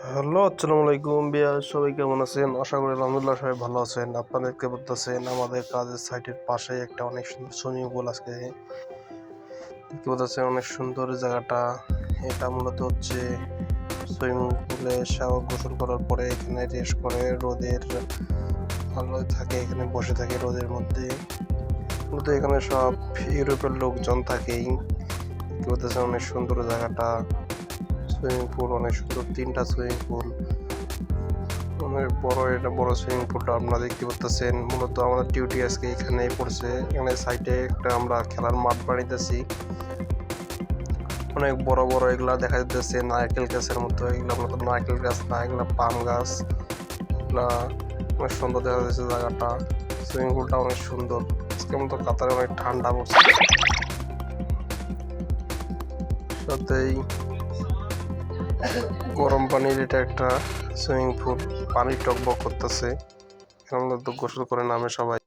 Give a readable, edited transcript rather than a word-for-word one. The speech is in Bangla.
হ্যালো, আসসালামু আলাইকুম বিয়া, সবাই কেমন আছেন? আশা করি আলহামদুলিল্লাহ সবাই ভালো আছেন। আপনারা দেখতে পাচ্ছেন আমাদের কাজের সাইটের পাশে একটা অনেক সুন্দর সুইমিং পুল আজকে দেখতে পাচ্ছেন। অনেক সুন্দর জায়গাটা। এটা মূলত হচ্ছে সুইমিং পুলে গোসল করার পরে এখানে রেস্ট করে রোদের আলোয় থাকে, এখানে বসে থাকে রোদের মধ্যে। মূলত এখানে সব ইউরোপের লোকজন থাকেই। দেখতে পাচ্ছেন অনেক সুন্দর জায়গাটা। সুইমিং পুল অনেক সুন্দর, 3টা সুইমিং পুল, অনেক বড়। এটা বড় সুইমিং পুলটা আপনারা দেখতে পাচ্ছেন। মূলত আমাদের ডিউটি আজকে এখানেই পড়ছে। এখানে সাইডে একটা আমরা খেলার মাঠ বানাইতেছি। অনেক বড় বড় এগুলা দেখা যাচ্ছে নারকেল গাছের মতো। এগুলো মূলত নারকেল গাছ না, এগুলো পাম গাছ। এগুলা অনেক সুন্দর দেখা যাচ্ছে জায়গাটা। সুইমিং পুলটা অনেক সুন্দর। আজকে মতো কাতারে অনেক ঠান্ডা পড়ছে, সাথেই গরম পানির এটা একটা সুইমিং পুল। পানি টকবক করতেছে। এখানে মূলত গোসল করে নামে সবাই।